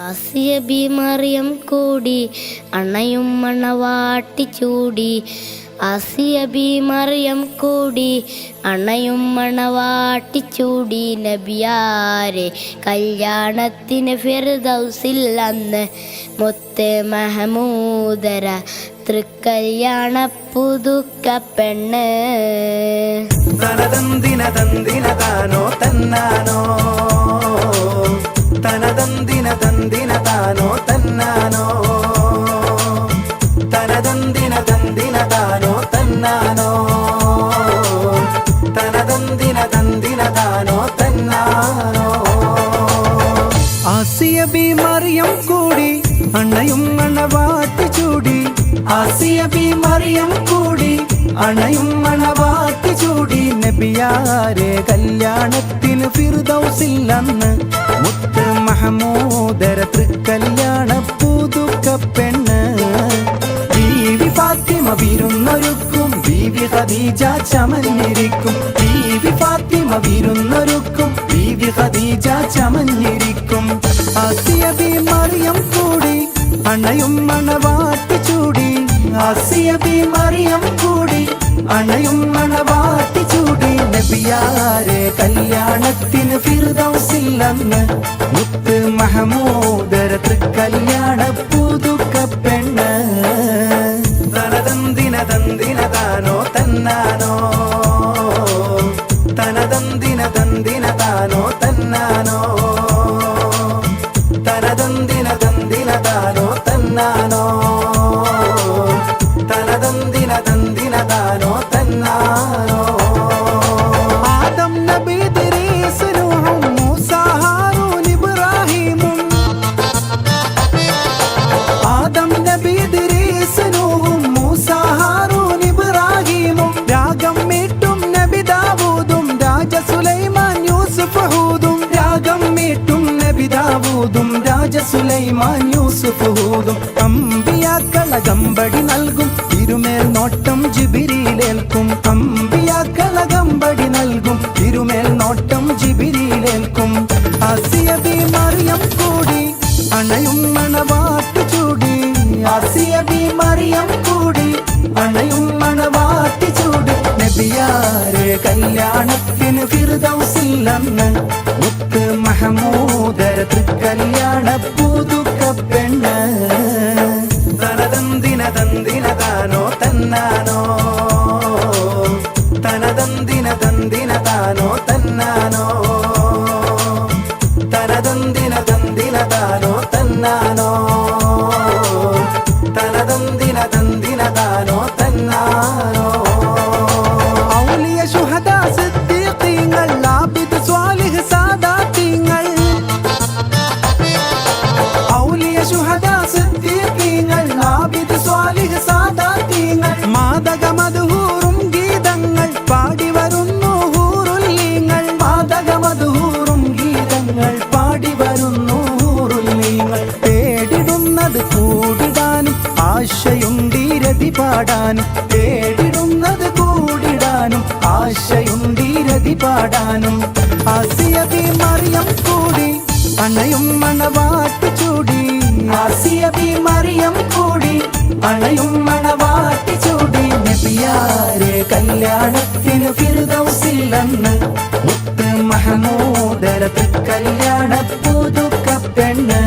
Asiya B Mariyam കൂടി അണയും മണവാട്ടി ചൂടി. Asiya B Mariyam കൂടി അണയും മണവാട്ടി ചൂടി. നബിയാരെ കല്യാണത്തിന് ഫിർദൗസിൽ അന്ന് മുത്ത് മഹമൂദര തൃക്കല്യാണ പുതുക്ക പെണ്ണ്. തനതന്തിന തന്തിന താനോ തന്നാനോ, തനതന്തിന തന്തിന താനോ തന്നാനോ, തനതന്തിന തന്തിന താനോ തന്നാനോ, തനതന്തിന തന്തിന താനോ തന്നാനോ. ആസിയ ബി മറിയം കൂടി അണയും മണവാട്ടി ചൂടി. ആസിയ ബി മറിയം കൂടി അണയും മണവാട്ടി ചൂടി. നബിയാരെ കല്യാണത്തിന് ഫിർദൗസിൽ അന്ന് മുത്ത് മഹമൂദര തൃക്കല്യാണ പുതുക്ക പെണ്ണ്. ബീവി ഫാത്തിമ വിരുന്നൊരുക്കും, ബീവി ഖദീജ ചമഞ്ഞിരിക്കും. ബീവി ഫാത്തിമ വിരുന്നൊരുക്കും, ബീവി ഖദീജ ചമഞ്ഞിരിക്കും. ആസിയ ബി മറിയം കൂടി അണയും മണവാട്ടി ചൂടി. ആസിയ ബി മറിയം കൂടി അണയും മണവാട്ടി ചൂടി. നബിയാരെ കല്യാണത്തിന് ഫിർദൗസിൽ അന്ന് മുത്ത് മഹമൂദര തൃക്കല്യാണ പുതുക്ക പെണ്ണ്. തനതന്തിന തന്തിന താനോ തന്നാനോ, തനതന്തിന തന്തിന താനോ തന്നാനോ, തനതന്തിന തന്തിന താനോ തന്നാനോ, തനതന്തിന തന്തിന താനോ തന്നാനോ. ആദം നബി ഇദ്രീസ് നൂഹും മൂസ ഹാറൂൻ ഇബ്രാഹീമും. ആദം നബി ഇദ്രീസ് നൂഹും മൂസ ഹാറൂൻ ഇബ്രാഹീമും. രാഗം മീട്ടും നബി ദാവൂദും രാജ സുലൈമാൻ യൂസുഫ് ഹൂദും. രാഗം മീട്ടും നബി ദാവൂദും രാജ സുലൈമാൻ യൂസുഫ് ഹൂദും. അമ്പിയാക്കളകമ്പടി നൽകും, തിരുമേൽ നോട്ടം ജിബിരിയിലേൽക്കും. അമ്പിയാക്കളകമ്പടി നൽകും, തിരുമേൽ നോട്ടം ജിബിരിയിലേൽക്കും. ആസിയ ബി മറിയം കൂടി അണയും മണവാട്ടി ചൂടി. ആസിയ ബി മറിയം കൂടി അണയും മണവാട്ടി ചൂടി. നബിയാരെ കല്യാണത്തിന് ഫിർദൗസിൽ അന്ന് മുത്ത് മഹമൂദര തൃക്കല്യാണ പുതുക്ക പെണ്ണ്. തനതന്തിന തന്തിന താനോ തന്നാനോ, തനതന്തിന തന്തിന താനോ തന്നാനോ, തനതന്തിന തന്തിന താനോ തന്നാനോ, തനതന്തിന തന്തിന താനോ തന്നാനോ. ഔലിയ ശുഹദാ സിദ്ദീഖീങ്ങൾ ആബിദ് സ്വാലിഹ് സാദാത്തീങ്ങൾ. ഔലിയ ശുഹദാ സിദ്ദീഖീങ്ങൾ ആബിദ് സ്വാലിഹ് സാദാത്തീങ്ങൾ. മാദക മദ്ഹൂറും ഗീതങ്ങൾ പാടി വരുന്നു ഹൂറുല്ലീങ്ങൾ. മാദക മദ്ഹൂറും ഗീതങ്ങൾ പാടി വരുന്നു ഹൂറുല്ലീങ്ങൾ. തേടിടുന്നത് കൂടിടാനും ആശയുണ്ടീരതി പാടാനും. തേടിടുന്നത് കൂടിടാനും ആശയുണ്ടീരതി പാടാനും. ആസിയ ബി മറിയം കൂടി അണയും മണവാട്ടി ചൂടി. ആസിയ ബി മറിയം കൂടി അണയും മണവാട്ടി ചൂടി. നബിയാരെ കല്യാണത്തിന് ഫിർദൗസിൽ അന്ന് മുത്ത് മഹമൂദര തൃക്കല്യാണ പുതുക്ക പെണ്ണ്.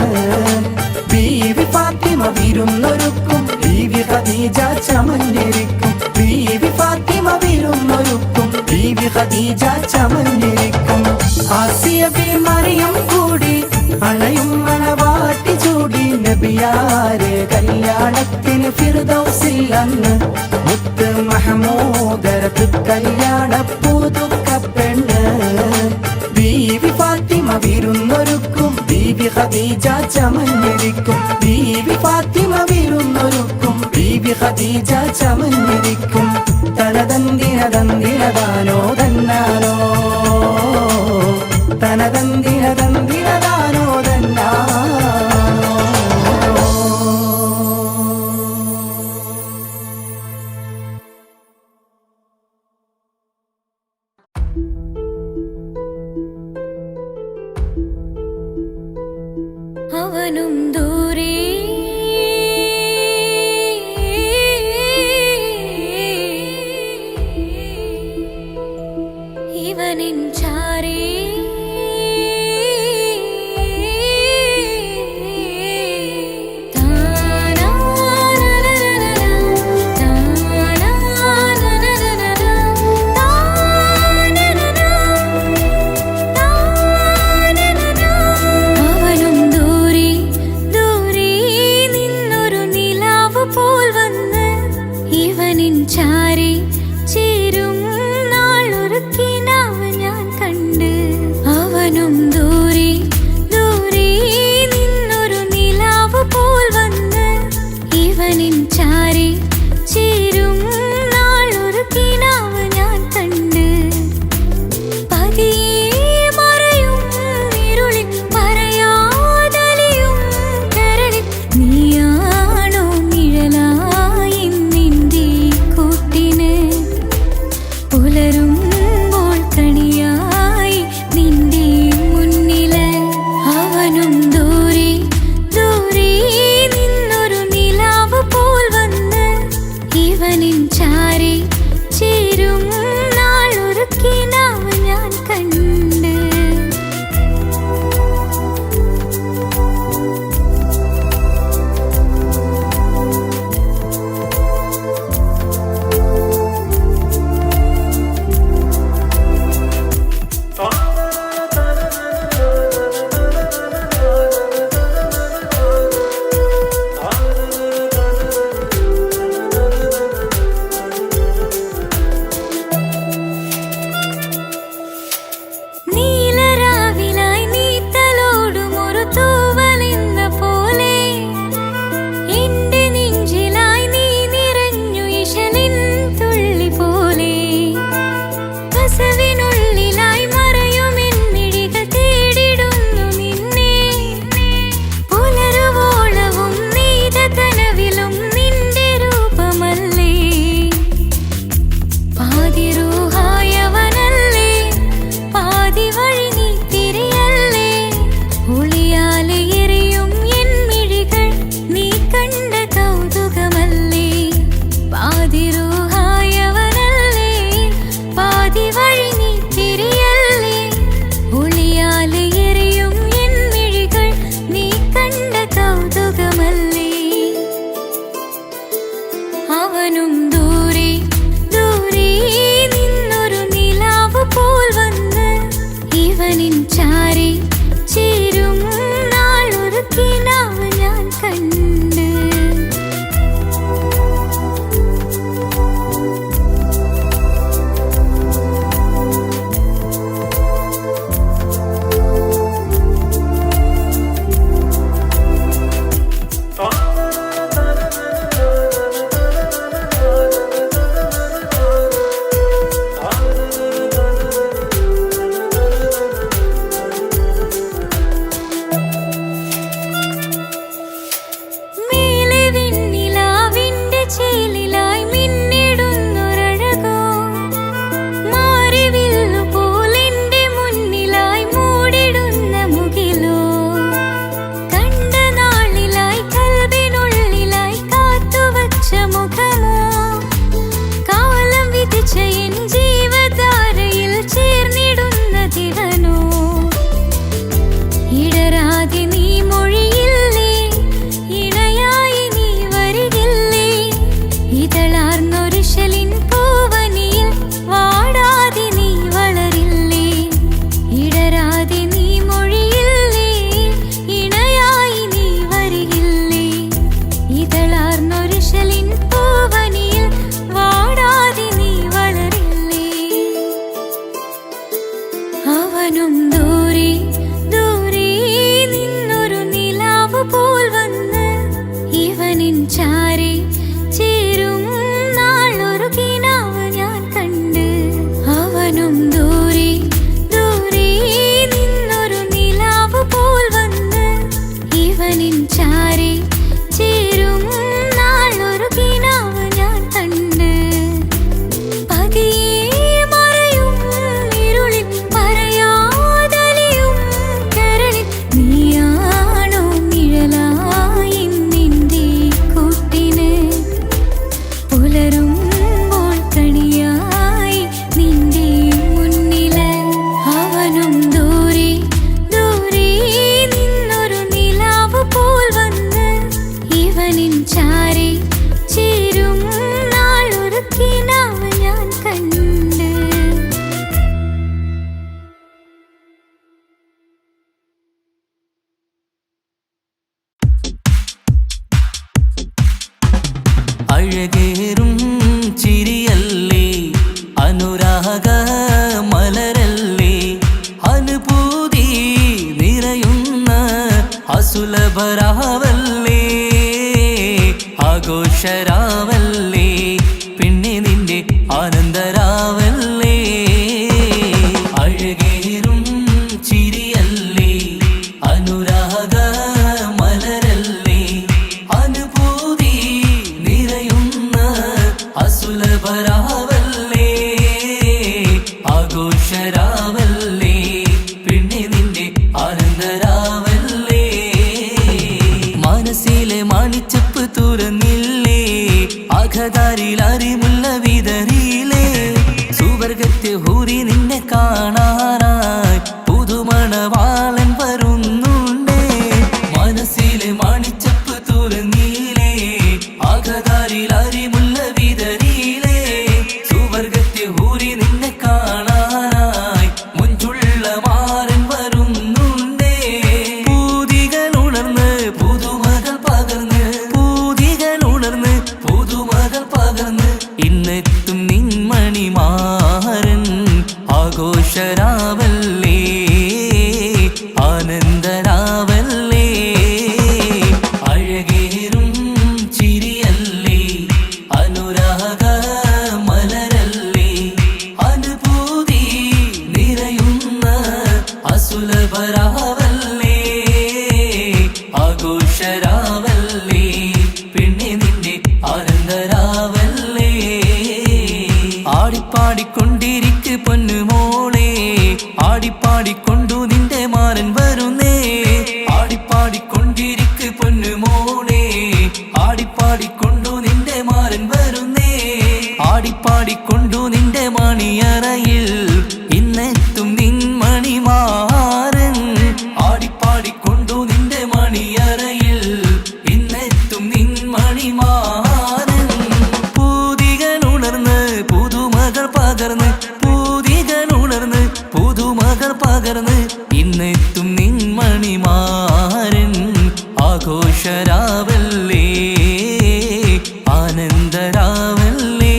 ബീവി ഫാത്തിമ വിരുന്നൊരുക്കും, ബീവി ഖദീജ ചമഞ്ഞിരിക്കും. ബീവി ഫാത്തിമ വിരുന്നൊരുക്കും, ബീവി ഖദീജ ചമഞ്ഞിരിക്കും. ആസിയ ബി മറിയം കൂടി അണയും മണവാട്ടി ചൂടി. നബിയാരെ കല്യാണത്തിന് ഫിർദൗസിൽ അന്ന് മുത്ത് മഹമൂദര തൃക്കല്യാണ പുതുക്ക പെണ്ണ്. ബീവി ഫാത്തിമ വിരുന്നൊരുക്കും, ബീവി ഖദീജ ചമഞ്ഞിരിക്കും. ബീവി ഫാത്തിമ വിരുന്നൊരുക്കും, ബീവി ഖദീജ ചമഞ്ഞിരിക്കും. തനതന്തിന തന്തിന താനോ തന്നാനോ, തനതന്തിന തന്തിന താനോ തന്നാനോ. അവർ അവനും ദൂരെ ഇവനിൻ ചാരേ ചാരി ചേരും നാളൊരുക്കിനാവ് ഞാൻ കണ്ട് അവനും ദൂരെ ദൂരെ നിന്നൊരു നിലാവ് പോൽ വന്ന് ഇവനിൻ ചാരി ചേരും നാളൊരുക്കിനാവ് ഞാൻ കണ്ട് പതിയെ മറയും ഇരുളിൽ പറയാതലിയും കരളിൽ നീയാണോ നിഴലായി പുലരുമ്പോൾ കണിയായി നിന്റെ മുന്നില് അവനും ദൂരെ ദൂരെ നിന്നൊരു നിലാവ് പോൽ വന്ന് ഇവനിൻ ചാരി ചേരും നാളൊരുക്കിനാവ് ഞാൻ കണ്ട് അവനും ദൂരെ ദൂരെ നിന്നൊരു നിലാവ് പോൽ വന്ന് ഇവനിൻ ചാരി ചേരും നാളൊരുക്കിനാവ് ഞാൻ കണ്ട് അവനും ദൂരെ ദൂരെ നിന്നൊരു നിലാവ് പോൽ വന്ന് ഇവനിൻ ചാരി ചേരും നാളൊരുക്കിനാവ് ഞാൻ കണ്ട് അവനും ദൂരെ ദൂരെ നിന്നൊരു നിലാവ് പോൽ വന്ന് ഇവനിൻ ചാരി ചേരും നാളൊരുക്കിനാവ് ഞാൻ കണ്ട് പതിയെ മറയും ഇരുളിൽ പറയാതലിയും കരളിൽ നീയാണോ നിഴ അഴകേറും ചിരിയല്ലേ അനുരാഗ മലരല്ലേ അനുഭൂതി നിറയുന്ന അസുലഭരാവല്ലേ ആഘോഷരാവല്ലേ പിന്നെ നിന്റെ ആനന്ദരാവല്ലേ അഴകേറും ചിരിയല്ലേ അനുരാഗ മലരല്ലേ അനുഭൂതി നിറയുന്ന അസുലഭരാവല്ലേ ആഘോഷരാവല്ലേ പിന്നെ നിന്റെ ആനന്ദരാവല്ലേ മനസ്സിലെ മാണിച്ചപ്പ് തുറന്നില്ലേ അഖദാരിൽ അറിമുല്ല വിതറിയില്ലേ സുവർഗത്തെ ഹൂറി നിന്നെ കാണാനായി പുതുമണവാളൻ വരുന്നുണ്ടേ മനസ്സിലെ മാണിച്ചപ്പ് തുറന്നില്ലേ അഖദാരിൽ അറിമുല്ല വിതറിയില്ലേ സുവർഗത്തെ ഹൂറി നിന്നെ കാണാനായി മുഞ്ചുള്ള മാരൻ വരുന്നുണ്ടേ പൂതികൾ ഉണർന്ന് പുതുമകൾ പകർന്ന് പൂതികൾ ഉണർന്ന് പുതുമകൾ പകർന്ന് ഇന്നെത്തും നിൻമണിമാരൻ ആഘോഷരാവല്ലേ ആനന്ദരാവല്ലേ അഴകേറും ചിരിയല്ലേ അനുരാഗ മലരല്ലേ അനുഭൂതി നിറയുന്ന അസുലഭരാവല്ലേ ആഘോഷരാവല്ലേ പിന്നെ നിന്റെ ആനന്ദരാവല്ലേ ആടിപ്പാടിക്കൊണ്ടിരിക്ക് പൊന്നുമോളെ ആടിപ്പാടിക്കൊണ്ടു നിന്റെ മാരൻ വരുന്നേ ആടിപ്പാടിക്കൊണ്ടിരിക്ക് പൊന്നുമോളെ ആടിപ്പാടിക്കൊണ്ടു നിന്റെ മാരൻ വരുന്നേ ആടിപ്പാടിക്കൊണ്ടു നിന്റെ മണിയറയിൽ ഇന്നെത്തും നിൻ മണിമാരൻ ആടിപ്പാടിക്കൊണ്ടു നിന്റെ മണിയറയിൽ ഇന്നെത്തും നിൻ മണിമാരൻ പൂതികൾ ഉണർന്ന് പുതുമകൾ പകർന്ന് പൂതികൾ ഉണർന്ന് പുതുമകൾ പകർന്ന് ഇന്നെത്തും നിൻ മണിമാരൻ ആഘോഷരാവല്ലേ ആനന്ദരാവല്ലേ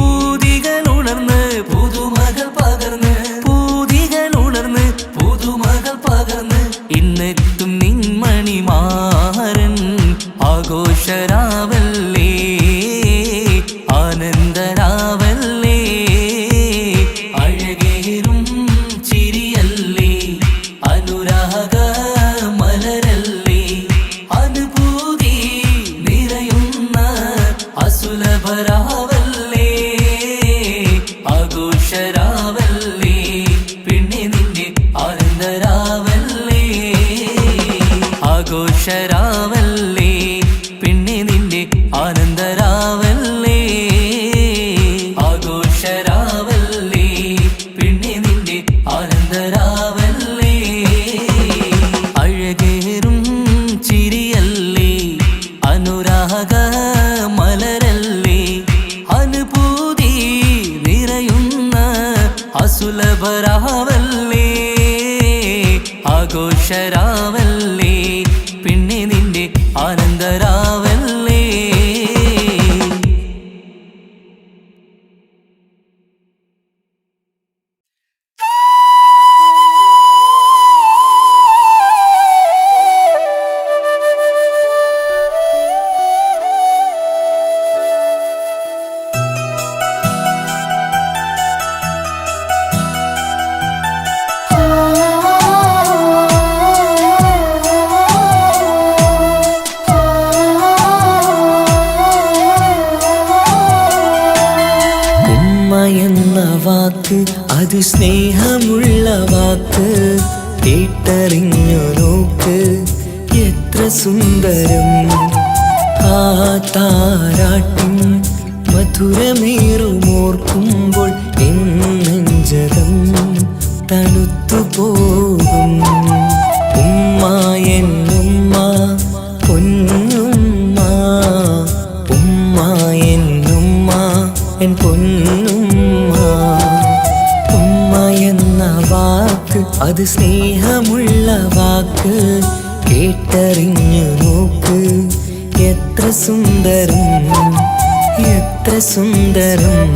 പൂതികൾ ഉണർന്ന് പുതുമകൾ പകർന്ന് പൂതികൾ ഉണർന്ന് പുതുമകൾ പകർന്ന് ഇന്നെത്തും നിൻ മണിമാരൻ ആഘോഷരാവല്ലേ ആനന്ദരാവല്ലേ അഴകേറും ചിരിയല്ലേ അനുരാഗ മലരല്ലേ അനുഭൂതി നിറയുന്ന അസുലഭരാവല്ലേ ആഘോഷരാവല്ലേ പിന്നെ നിന്റെ ആനന്ദരാവല്ലേ ആഘോഷരാവല്ലേ പിന്നെ നിന്റെ ആനന്ദരാവല്ലേ ആഘോഷരാവല്ലേ പിന്നെ നിന്റെ ആനന്ദരാവല്ലേ അഴകേറും ചിരിയല്ലേ അനുരാഗ മലരല്ലേ അനുഭൂതി നിറയുന്ന അസുലഭരാവല്ലേ ആഘോഷരാവല്ലേ പിന്നെ നിന്റെ ആനന്ദരാവല്ലേ വാക്ക് അത് സ്നേഹമുള്ള വാക്ക് കേട്ടറിഞ്ഞു നോക്ക് എത്ര സുന്ദരം ആ താരാട്ടിൻ മധുരമേറുമോർക്കുമ്പോൾ എൻ നെഞ്ചകം തണുത്തുപോകും ഉമ്മ എന്നുമ്മ പൊന്നുമ്മ ഉമ്മ എന്നുമ്മ എൻ പൊന്നുമ്മ ഉമ്മ എന്ന വാക്ക് അത് സ്നേഹമുള്ള വാക്ക് കേട്ടറിഞ്ഞു നോക്ക് എത്ര സുന്ദരം, എത്ര സുന്ദരം.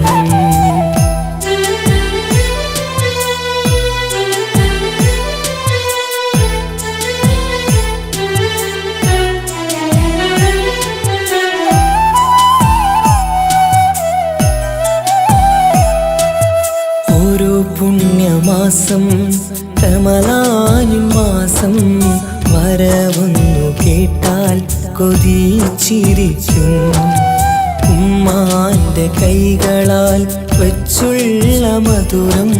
ഓരോ പുണ്യമാസം കമലാനിൻ മാസം വരവൊന്നു കേട്ടാൽ കൊതിച്ചിരിക്കും. ഉമ്മാന്റെ കൈകളാൽ വച്ചുള്ള മധുരം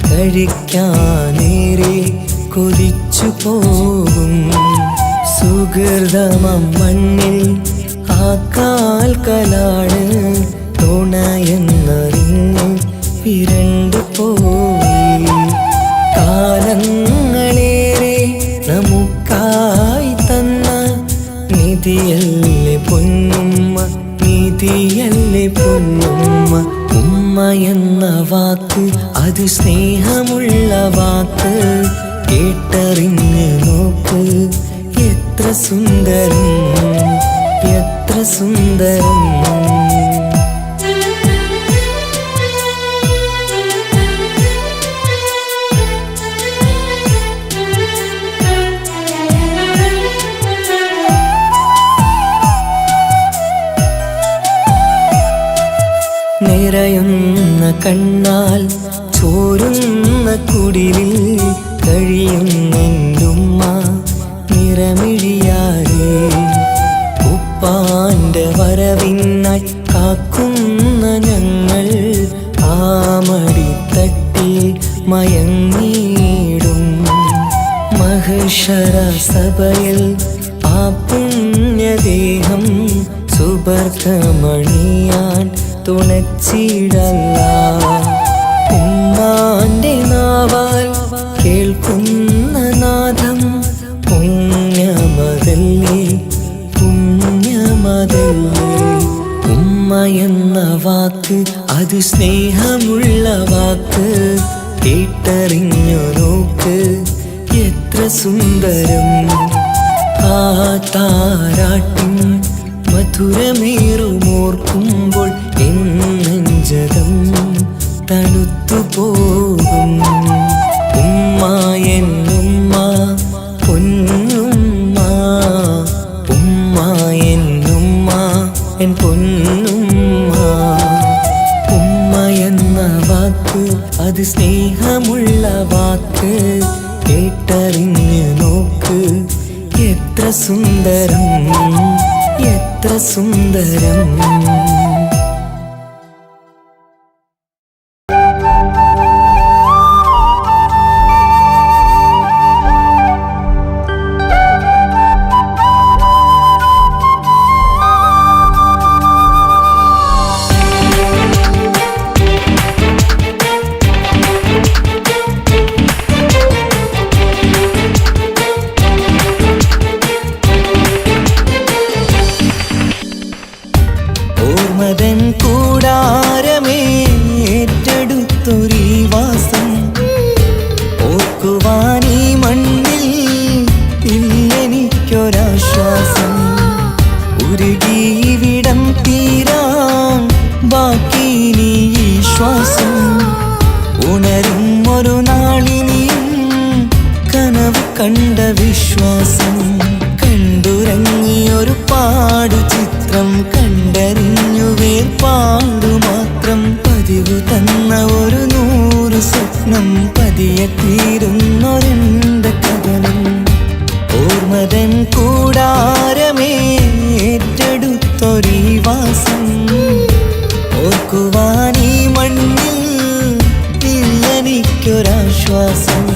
കഴിക്കാനേറെ കൊതിച്ചു പോകും. സുഹൃതമം മണ്ണിൽ ആ കാൽക്കലാണ് തുണയെന്നറിഞ്ഞ് പിരണ്ടു പോയി. കാലങ്ങളേറെ നമുക്കായി തന്ന നിധിയല്ലേ പൊന്നുമ്മ, നിധിയല്ലേ പൊന്നുമ്മ. ഉമ്മ എന്ന വാക്ക് അത് സ്നേഹമുള്ള വാക്ക്, കേട്ടറിഞ്ഞ് നോക്ക് എത്ര സുന്ദരം, എത്ര സുന്ദരം. നിറയുന്ന കണ്ണാൽ ചോരുന്ന കുടിലിൽ കഴിയുന്നുമ്മ നിറമിഴിയാരേ. ഉപ്പാന്റെ വരവിനായി കാക്കുന്ന ഞങ്ങൾ ആ മടിത്തട്ടിൽ മയങ്ങിയിടും. മഹശര സഭയിൽ ആ പുണ്യദേഹം സുബർക്കമണിയാൻ തുണച്ചിടല്ല. ഉമ്മാന്റെ നാവാൽ കേൾക്കുന്ന നാദം പുണ്യമതല്ലേ, പുണ്യമതല്ലേ. ഉമ്മ എന്ന വാക്ക് അത് സ്നേഹമുള്ള വാക്ക്, കേട്ടറിഞ്ഞു നോക്ക് എത്ര സുന്ദരം. ആ താരാട്ടിൻ മധുരമേറുമോർക്കുമ്പോൾ നെഞ്ചകം തണുത്തു പോകും. ഉമ്മ എന്നുമ്മ പൊന്നുമ്മ, ഉമ്മ എന്നുമ്മ എൻ പൊന്നുമ്മ. ഉമ്മ എന്ന വാക്ക് അത് സ്നേഹമുള്ള വാക്ക്, കേട്ടറിഞ്ഞ് നോക്ക് എത്ര സുന്ദരം, എത്ര സുന്ദരം. ഓർമ്മതൻ കൂടാരമേ ഏറ്റെടുത്തൊരീ വാസം, ഓർക്കുവാനീ മണ്ണിൽ ഇല്ലെനിക്കൊരാശ്വാസം. ഉരുകിവിടം തീരാൻ ബാക്കി നീ ഈ ശ്വാസം. ഉണരും ഒരു നാളിനിയും കനവ് കണ്ട വിശ്വാസം. കണ്ടുറങ്ങിയൊരു പാടു ചിത്രം കണ്ടറിഞ്ഞു വേർപാടു മാത്രം. പതിവ് തന്ന ഒരു 100 സ്വപ്നം പതിയെ തീരുന്നൊരെന്റെ കഥനം. ഓർമ്മതൻ കൂടാരമേ ഏറ്റെടുത്തൊരീ വാസം, ഓർക്കുവാനീ മണ്ണിൽ ഇല്ലെനിക്കൊരാശ്വാസം.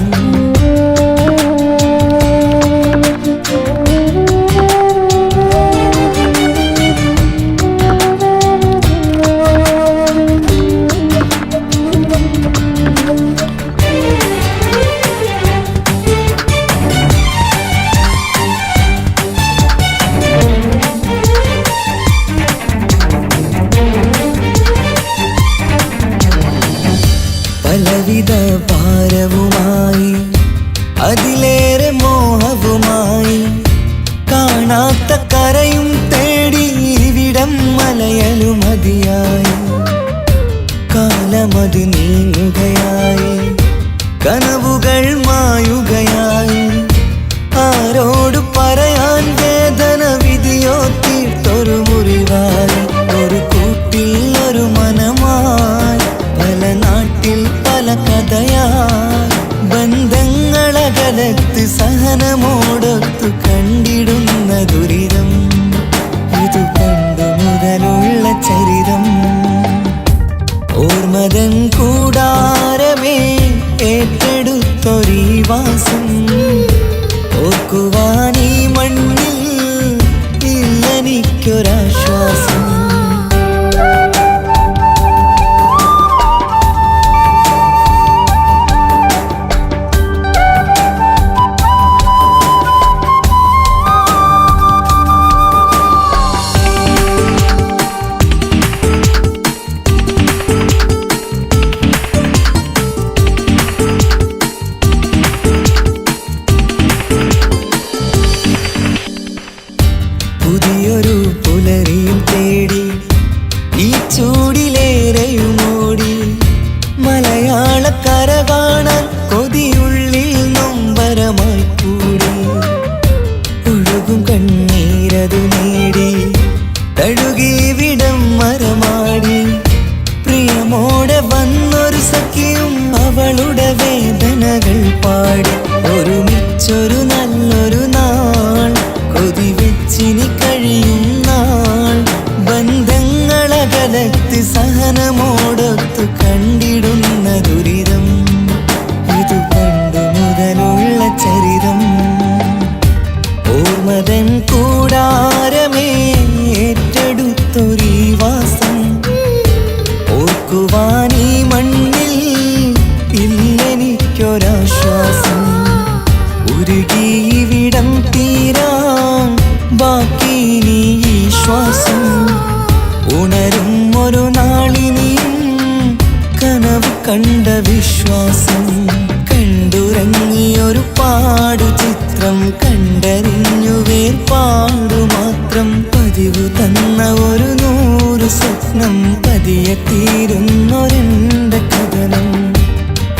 വേർപാടു മാത്രം പതിവു തന്ന ഒരു 100 സ്വപ്നം പതിയെ തീരുന്നൊരെന്റെ കഥനം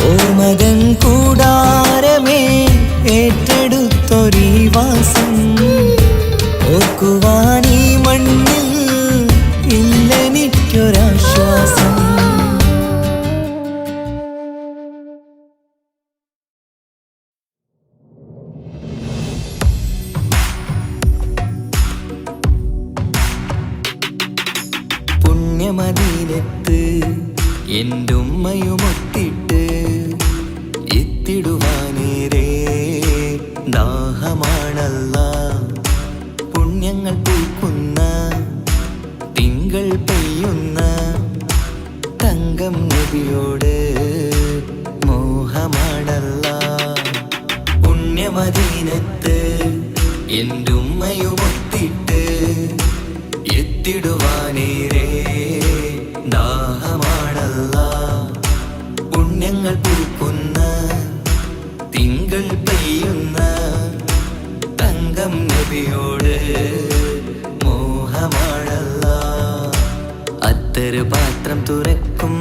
ഓർമ്മതൻ കൂടാരമേ ഏറ്റെടുത്തൊരീ വാസം ഓർക്കുവാൻ ഈ മണ്ണിൽ ഇല്ലെനിക്കൊരാശ്വാസം പുണ്യമദീനത്ത് എൻ്റെ ഉമ്മയുമൊത്തിട്ട് എത്തിടുവാനേരേ ദാഹമാണല്ല പുണ്യങ്ങൾ പൂക്കുന്ന തിങ്കൾ പെയ്യുന്ന തങ്കം നബിയോട് മോഹമാണല്ല പുണ്യമദീനത്ത് എൻ്റെ ഉമ്മയുമൊത്തിട്ട് എത്തിടുവാനേരേ ദാഹമാണല്ല പുണ്യങ്ങൾ പൂക്കുന്ന തിങ്കൾ പെയ്യുന്ന തങ്കം നബിയോട് മോഹമാണല്ല അത്തറ് പാത്രം തുറക്കും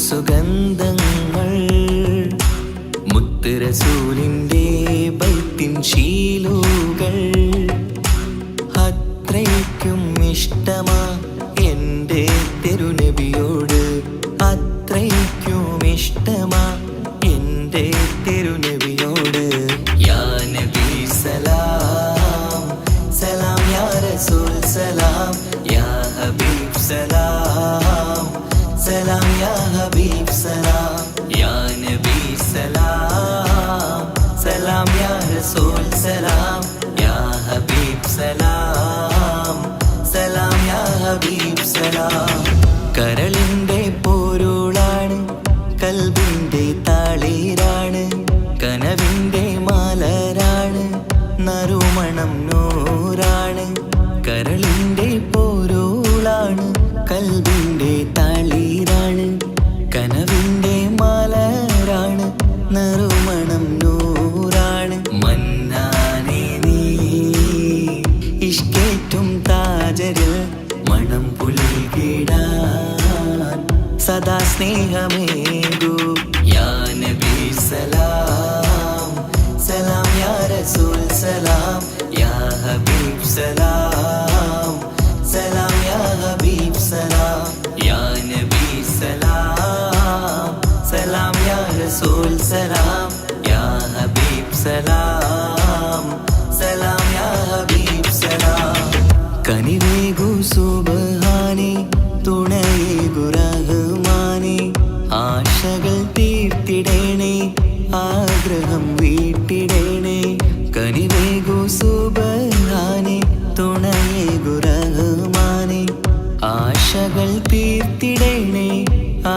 സുഗന്ധങ്ങൾ മുത്ത് റസൂലിൻ്റെ ബൈത്തിൻ ശീലുകൾ അത്രയ്ക്കും ഇഷ്ടമാ എൻ്റെ തിരുനബിയോട് അത്രയ്ക്കും ഇഷ്ടമാ എൻ്റെ തിരുനബിയോട് യാ നബി സലാം സലാം യാ റസൂൽ സലാം യാ ഹബീബ് സലാം സലാം യാ ഹബീബ് സലാം യാ നബി സലാം സലാം യാ റസൂൽ സലാം യാ ഹബീബ് സലാം സലാം യാ ഹബീബ് സലാം കരളിൻ്റെ പോരുളാണ് കൽബിൻ്റെ താളീരാണ് കനവിൻ്റെ മാലരാണ് നറുമണം നൂറാണ് കരളിൻ്റെ പോരുളാണ് കൽബിൻ്റെ താളീരാണ് കനവിൻ്റെ മാലരാണ് നറുമണം നൂറാണ് മന്നാനേ നീ ഇഷ്കേറ്റും താജരിൽ മണം പുൽകിടാൻ സദാ സ്നേഹമേകൂ യാ നബി സലാം സലാം യാ റസൂൽ സലാം യാ ഹബീബ് സലാം സലാം യാ ഹബീബ് സലാം യാ നബി സലാം സലാം യാ റസൂൽ സലാം യാ ഹബീബ് സലാം സലാം യാ ഹബീബ് സലാം കനിവേകു സുബ്ഹാനേ തുണയേകു റഹ്മാനേ ആശകൾ തീർത്തിടേണേ ആഗ്രഹം വീട്ടിടേണേ കനിവേകു സുബ്ഹാനേ തുണയേകു റഹ്മാനേ ആശകൾ തീർത്തിടേണേ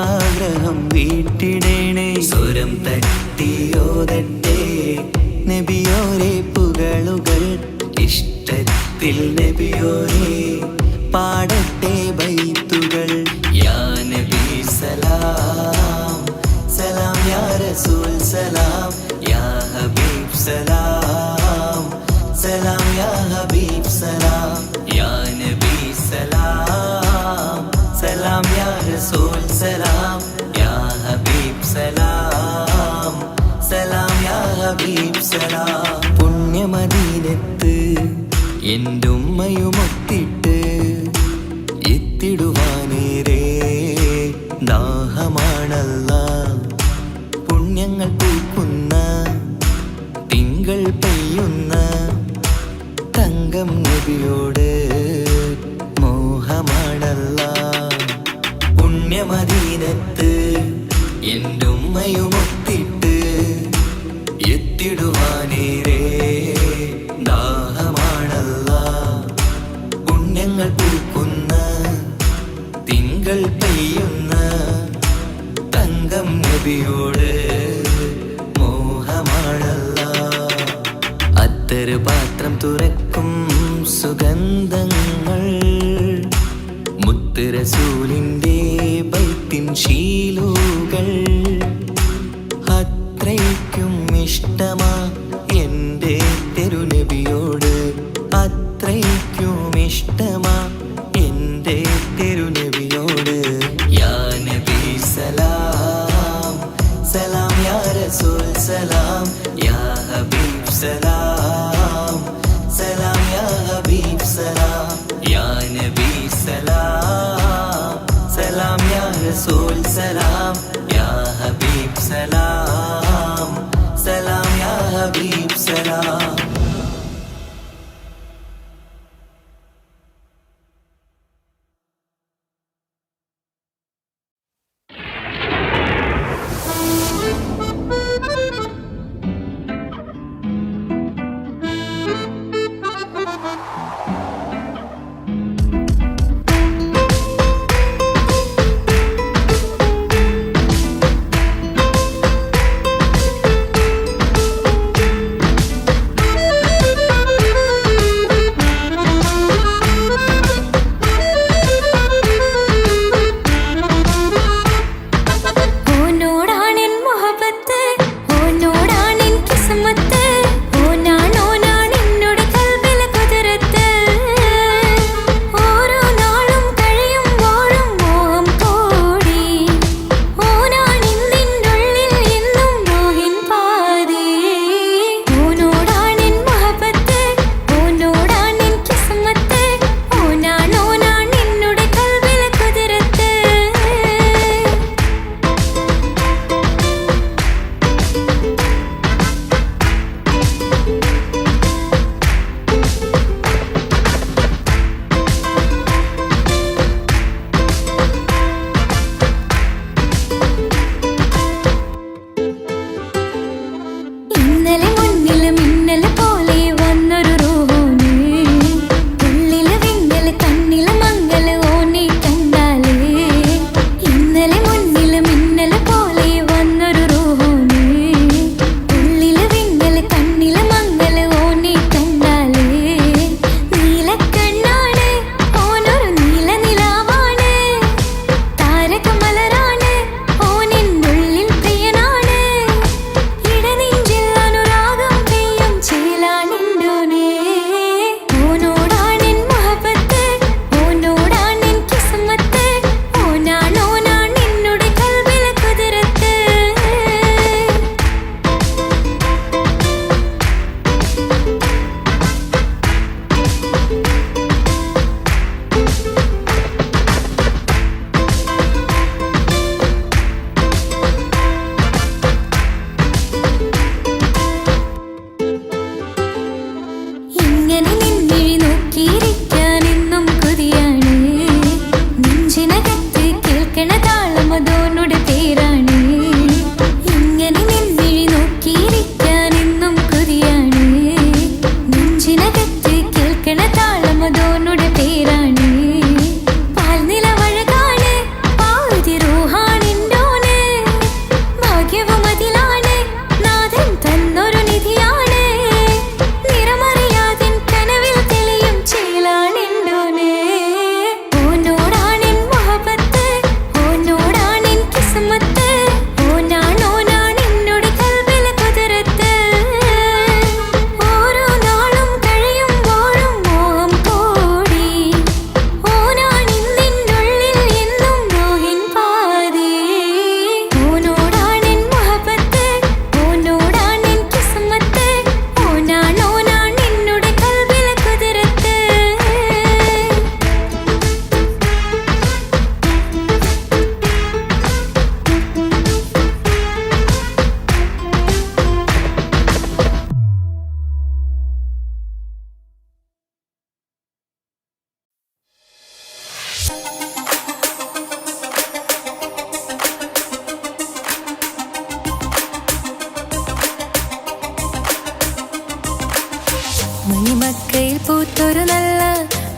ആഗ്രഹം വീട്ടിടേണേ സ്വരം തട്ടിയോതട്ടെ നബിയോരെ പുകളുകൾ ഇഷ്ടത്തിൽ നബിയോരെ പാടട്ടെ ബൈത്തുകൾ യാ നബി സലാം സലാം യാ റസൂൽ സലാം യാ ഹബീബ് സലാം സലാം യാ ഹബീബ് സലാം യാ നബി സലാം സലാം യാ റസൂൽ സലാം യാ ഹബീബ് സലാം സലാം യാ ഹബീബ് സലാം പുണ്യമദീനത്ത് എൻ്റെ ഉമ്മയുമൊത്തിട്ട് എത്തിടുവാനേരേ ദാഹമാണല്ല പുണ്യങ്ങൾ പൂക്കുന്ന തിങ്കൾ പെയ്യുന്ന തങ്കം നബിയോട് മോഹമാണല്ല പുണ്യമദീനത്ത് എൻ്റെ ഉമ്മയുമൊത്തിട്ട് എത്തിടുവാനേരേ ദാഹമാണല്ല പുണ്യങ്ങൾ പൂക്കുന്ന തിങ്കൾ പെയ്യുന്ന തങ്കം നബിയോട് മോഹമാണല്ല അത്തറ് പാത്രം തുറക്കും സുഗന്ധങ്ങൾ മുത്ത് റസൂലിൻ്റെ ബൈത്തിൻ ശീലുകൾ അത്രയ്ക്കും ഇഷ്ടമാ എൻ്റെ തിരുനബിയോട് മണിമക്കയിൽ പൂത്തൊരു നല്ല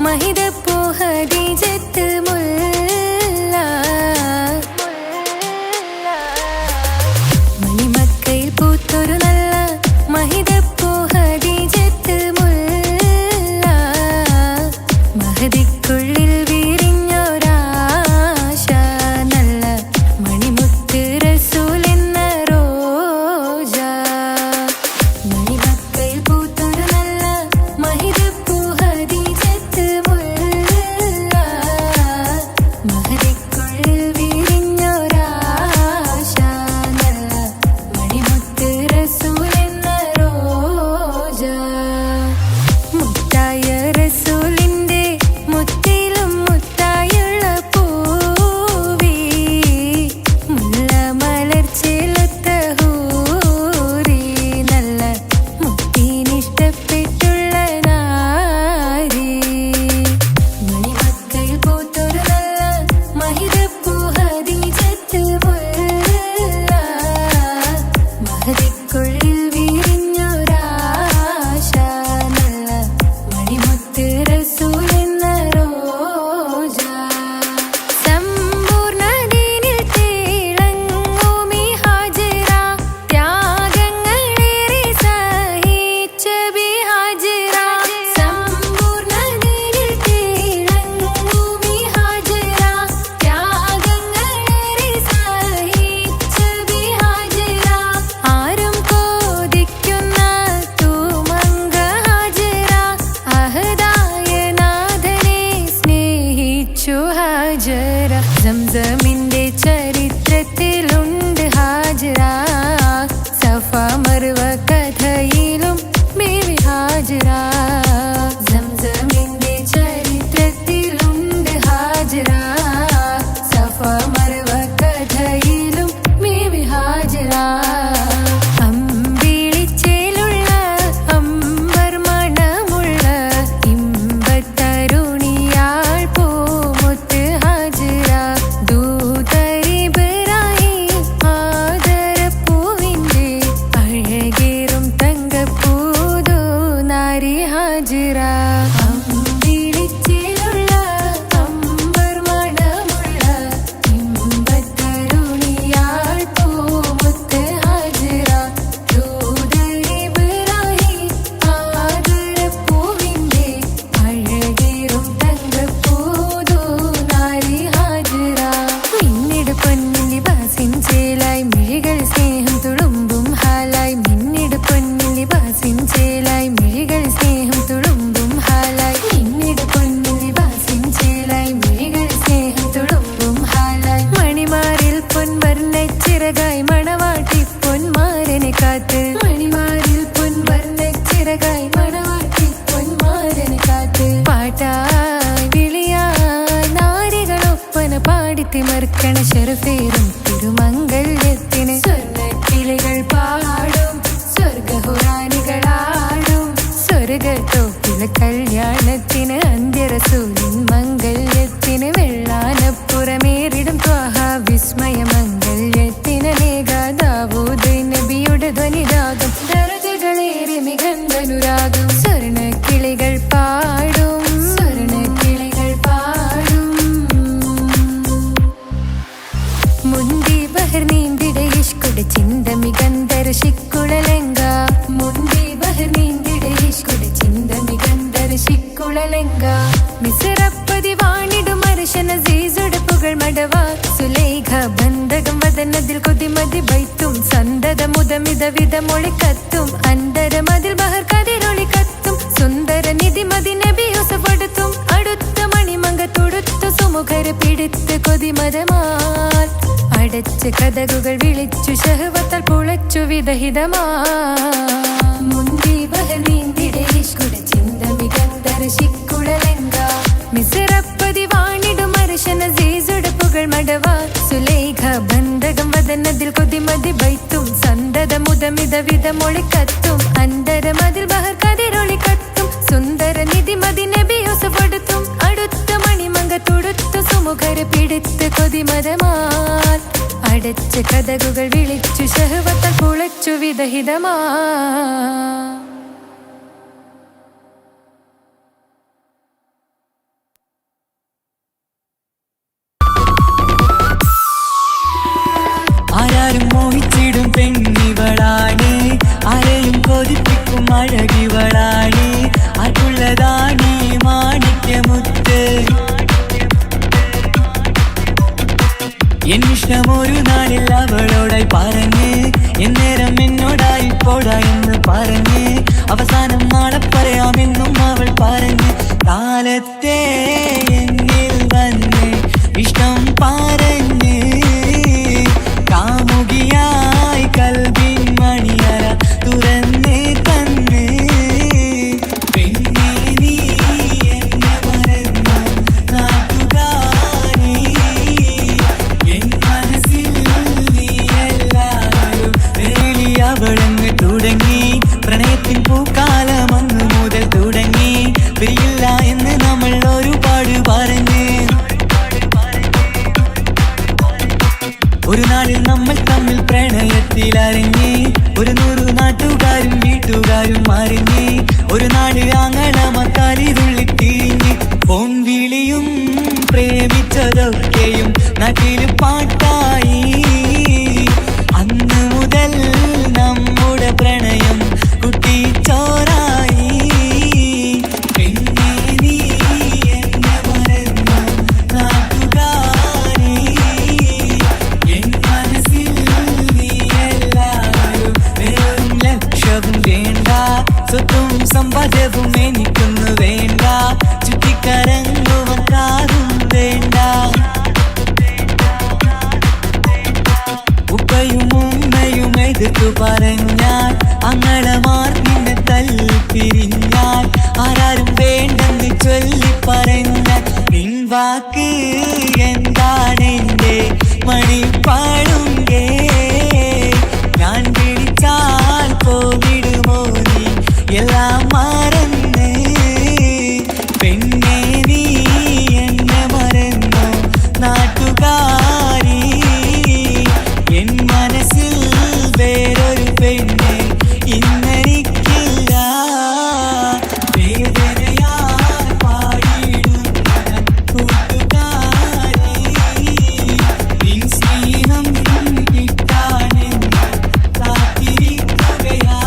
മഹിതപ്പൂ ഖദീജത്ത് മുല്ല. മണിമക്കയിൽ പൂത്തൊരു നല്ല മഹിതപ്പൂ ഖദീജത്ത് മുല്ല. മഹദിക്കുള്ളിൽ വിരിഞ്ഞൊരാശ നല്ല മണിമുത്ത് റസൂൽ എന്ന റോജ. മണിമക്കയിൽ പൂത്തൊരു നല്ല മഹിതപ്പൂ ഖദീജത്ത് മുല്ല. മഹദിക്കുള്ളിൽ വിരിഞ്ഞൊരാശ നല്ല മണിമുത്ത് റസൂൽ എന്ന റോജ. മുത്തായ റസൂലിന്റെ മുത്തിലും മുത്തായുള്ള പൂവി മുല്ല മലർച്ചെലുത്ത ഹൂറി നല്ല മുത്തിനിഷ്ടപ്പെട്ടുള്ള നാരി. മണിമക്കയിൽ പൂത്തൊരു നല്ല മഹിതപ്പൂ ഖദീജത്ത് മുല്ല. മഹദിക്കുള്ളിൽ വിരിഞ്ഞൊരാശ നല്ല മണിമുത്ത് റസൂൽ എന്ന റോജ. സമ്പൂർണ്ണ ദീനിൽ തിളങ്ങുമീ ഹാജറ. ത്യാഗങ്ങളേറെ സഹിച്ച ബി ഹാജറ. സമ്പൂർണ്ണ ദീനിൽ തിളങ്ങുമീ ഹാജറ. ത്യാഗങ്ങളേറെ സഹിച്ച ബി ഹാജറ. ആരും കോതിക്കുന്ന തൂമങ്ക ഹാജറ. അഹദായ നാഥനെ സ്നേഹിച്ചു ഹാജറ. സംസമിന്റെ ചരിത്രത്തിലുണ്ട് ഹാജറ. സഫ മർവ കഥയിലും ബീവി ഹാജറ. സംസമിന്റെ ചരിത്രത്തിലുണ്ട് ഹാജറ. സഫ മർവ കഥയിലും ബീവി ഹാജറ. അമ്പിളിച്ചേലുള്ള അമ്പർ മണമുള്ള ഇമ്പത്തരുണിയാൾ പൂമുത്ത് ഹാജറ. ദൂതരിബ്രാഹിം ആദരപ്പൂവിന്റെ അഴകേറും തങ്കപ്പൂതു നാരി ഹാജറ. അമ്പിളിച്ചേലുള്ള അമ്പർ മണമുള്ള ഇമ്പത്തരുണിയാൾ പൂമുത്ത് ഹാജറ. ദൂതരിബ്രാഹിം ആദരപ്പൂവിന്റെ അഴകേറും തങ്കപ്പൂതു നാരി ഹാജറ. മിന്നിട് പൊന്നിൻ ലിബാസിൻ ചേലായി മിഴികൾ സ്നേഹം തുളുമ്പും ഹാലായി. മിന്നിട് പൊന്നിൻ ലിബാസിൻ ചേലായി മിഴികൾ സ്നേഹം തുളുമ്പും ഹാലായി. മിന്നിട് പൊന്നിൻ ലിബാസിൻ ചേലായി മിഴികൾ സ്നേഹം തുളുമ്പും ഹാലായി. മണിമാറിൽ പൊൻവർണ്ണച്ചിറകായി മണവാട്ടി പൊന്മാരനെ കാത്ത്. മണിമാറിൽ പൊൻവർണ്ണച്ചിറകായി മണവാട്ടി പൊന്മാരനെ കാത്ത്. പാട്ടായി വിളിയായി നാരികളൊപ്പന പാടിത്തിമർക്കണ ശരഫേറും തിരുമംഗല്യത്തിന്. സ്വർണ്ണക്കിളികൾ പാടും സ്വർഗഹുറാനികളാടും സ്വർഗത്തോപ്പിലെ കല്യാണത്തിന്. അന്ത്യറസൂലിൻ മംഗല്യത്തിന്. വെള്ളാനപ്പുറമേറിടും ത്വാഹ വിസ്മയ മംഗല്യത്തിന്. ദാവൂദ് നബിയുടെ ധ്വനിരാഗം ദരജകളേറെ മികന്ധനുരാഗം. സ്വർണ്ണക്കിളികൾ പാടും സ്വർണ്ണക്കിളികൾ പാടും. മുന്തി ബഹർ നീന്തിടെ ഇഷ്കുടെ ചിന്ത മികന്ധര ശിക്കുളലങ്ക. മുന്തി ബഹർ നീന്തിടെ ഇഷ്കുടെ ചിന്ത മികന്ധര ശിക്കുളലങ്ക. മിസറപ്പതി വാണിടും അർശന സീസുടെ പുകൾ മടവ. സുലൈഖ ബന്ധകം വദനതിൽ കൊതിമതി ബൈത്തും. സന്തത മുതമിത വിധമൊളി കത്തും. അന്തരമതിൽ ബഹർ കതിരൊളി കത്തും. സുന്ദര നിധി മതി നബി യൂസഫെടുത്തും. അടുത്ത മണിമങ്ക തൊടുത്തു സുമുഖര് പിടിത്ത് കൊതിമതമാൽ. അടച്ച് കഥകുകൾ വിളിച്ചു ശഹവത്താൽ പുളച്ചു വിദഹിതമാ. മുന്തി ബഹർ നീന്തിടെ ഇഷ്കുടെ ചിന്ത മികന്ധര ശിക്കുളലങ്ക. മിസറപ്പതി വാണിടും അർശന സീസുടെ പുകൾ മടവ. സുലൈഖ ബന്ധകം വദനതിൽ കൊതിമതി ബൈത്തും. സന്തത മുതമിത വിധമൊളി കത്തും. അന്തരമതിൽ ബഹർ കതിരൊളി കത്തും. സുന്ദര നിധി മതി നബി യൂസഫെടുത്തും. അടുത്ത മണിമങ്ക തൊടുത്തു സുമുഖര് പിടിത്ത് കൊതിമതമാൽ. അടച്ച് കഥകുകൾ വിളിച്ചു ശഹവത്താൽ പുളച്ചു വിദഹിതമാ. ഒരു നാളിൽ അവളോടായി പറഞ്ഞ് എന്നേരം എന്നോടായി പോടാ എന്ന് പറഞ്ഞ് അവസാനം നാളെ പറയാമെന്നും അവൾ പറഞ്ഞ് കാലത്തെ എന്നിൽ വന്ന് ഇഷ്ടം പറഞ്ഞ് കാമുകിയായി കൽവിൻ മണിയറ തുറന്ന് തന്ന് പെണ്ണേ നീ എന്നെ മറന്നു നാട്ടുകാരി എൻ മനസ്സിൽ നീയെല്ലാവരും വേളി അവളങ്ങ് തുടങ്ങി പ്രണയത്തിൻ പൂക്കാലം അന്ന് മുതൽ തുടങ്ങി പിരിയില്ല എന്ന് നമ്മൾ ഒരുപാട് പറഞ്ഞ് ഒരു നാളിൽ നമ്മൾ തമ്മിൽ പ്രണയത്തിൽ അറിഞ്ഞ് 100 നാട്ടുകാരും വീട്ടുകാരും അറിഞ്ഞ് ഒരു നാട് ആങ്ങളമക്കാലി തുള്ളിത്തിരിഞ്ഞ് ഫോൺ വിളിയും പ്രേമിച്ചതൊക്കെയും നാട്ടിൽ പാട്ടായി അന്ന് മുതൽ നമ്മുടെ പ്രണയം കുട്ടിച്ചോറായി പെണ്ണേ നീ എന്നെ മറന്നു നാട്ടുകാരി എൻ മനസ്സിൽ നീയെല്ലാവരും വെറും ലക്ഷവും വേണ്ട സ്വത്തും സമ്പാദ്യവും എനിക്കൊന്നു വേണ്ട ചുറ്റിക്കറങ്ങുവാൻ കാറും വേണ്ട ഉപ്പയും ഉമ്മയും എതിർത്തു പറഞ്ഞാൽ അങ്ങളമാർ നിന്നെ തല്ലിപ്പിരിഞ്ഞാൽ ആരാരും വേണ്ടെന്ന് ചൊല്ലി പറഞ്ഞാൽ നിൻ വാക്ക് എന്താണെന്റെ മണിപ്പാടുങ്കേ ഞാൻ വിളിച്ചാൽ പോവിടുമോ നീ എല്ലാം മറന്ന് പെണ്ണേ നീ എന്നെ മറന്നു നാട്ടുകാരി എൻ മനസ്സിൽ വേറൊരു പെണ്ണ് ഇന്നെനിക്കില്ല വേദനയാൽ പാടിയിടുന്ന കൂട്ടുകാരി നിൻ സ്നേഹം കിട്ടാനെന്ന് കാത്തിരിക്കുകയാ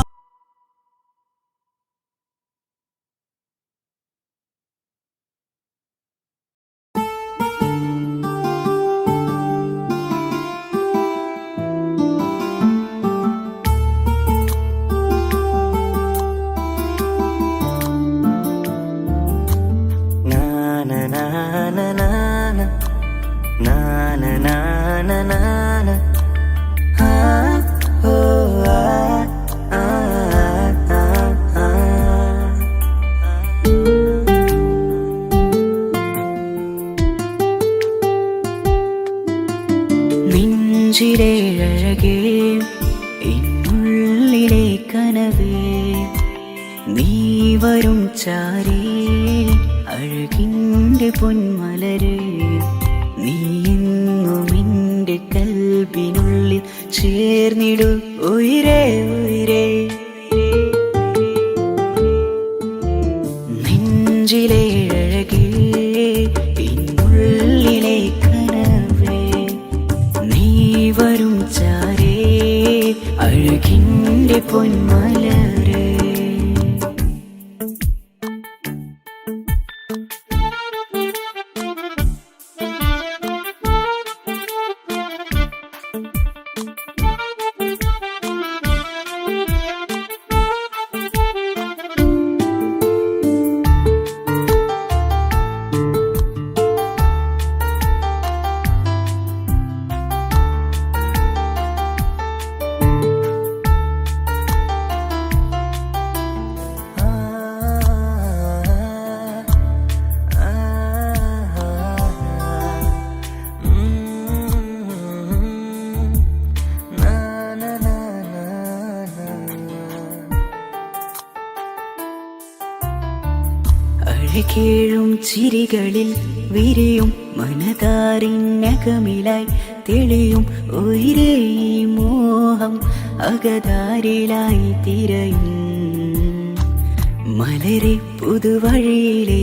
നെഞ്ചിലെ അഴകേ എന്നുള്ളിലെ കനവേ നീ വരും ചാരേ അഴകിൻ്റെ പൊന്മലരേ നീ എന്നും എൻ്റെ കൽബിനുള്ളിൽ ചേർന്നിടു ഉയിരേ ഉയിരേ നെഞ്ചിലെ അഴകേ എന്നുള്ളിലെ കനവേ നീ വരും ചാരേ അഴകിൻ്റെ പൊന്മലരേ അഴകേഴും ചിരികളിൽ വിരിയും മനതാരിനകമിലായി തെളിയും ഉയിരേ ഈ മോഹം അകതാരിലായി തിരയും മലരെ പുതുവഴിയിലെ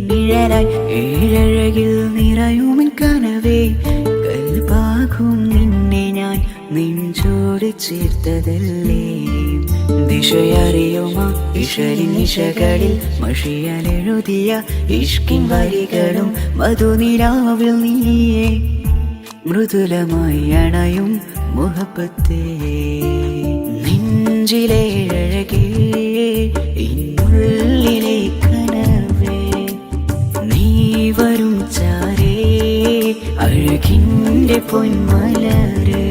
നിഴലായി ഏഴഴകിൽ നിറയുമിൻ കനവേ കൽപാകും നിന്നെ ഞാൻ നെഞ്ചോട് ചേർത്തതല്ലേ ദിശയറിയുമ ഇഷലിൻ നിശകളിൽ മഷിയാലെഴുതിയ ഇഷ്കിൻ വരികളും മധുനിലാവിൽ നീയേ മൃദുലമായി അണയും മുഹബത്തേ നെഞ്ചിലെ അഴകേ ഇന്നുള്ളിലെ കനവേ നീ വരും ചാരേ അഴകിൻ്റെ പൊന്മലരേ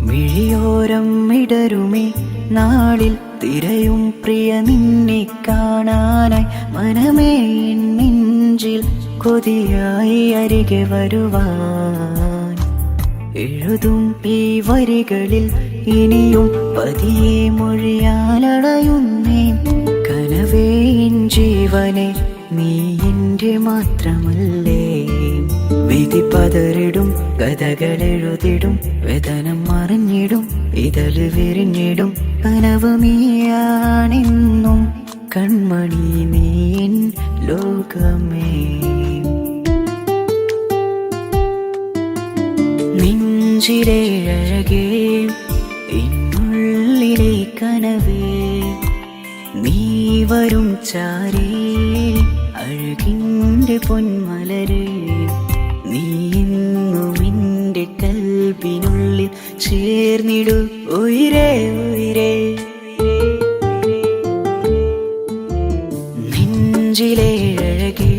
മിഴിയോരം ഇടരുമേ നാളിൽ തിരയും പ്രിയ നിന്നെ കാണാനായി മനമേ എൻ നെഞ്ചിൽ കൊതിയായി അരികെ വരുവാൻ എഴുതും ഈ വരികളിൽ ഇനിയും പതിയെ മൊഴിയാലടയുന്നേ കനവേ എൻ ജീവനെ നീ എൻ്റെ മാത്രമല്ലേ വിധി പതറിടും കഥകളെഴുതിടും വേദനം മറിഞ്ഞിടും ഇതള് വിരിഞ്ഞിടും കനവ് നീയാണെന്നും കൺമണി നീ എൻ ലോകമേ നെഞ്ചിലെ അഴകേ എന്നുള്ളിലെ കനവേ നീ വരും ചാരേ അഴകിൻ്റെ പൊന്മലരേ നീ എന്നും എൻ്റെ കൽബിനുള്ളിൽ ചേർന്നിടു ഉയിരേ ഉയിരേ നെഞ്ചിലെ അഴകേ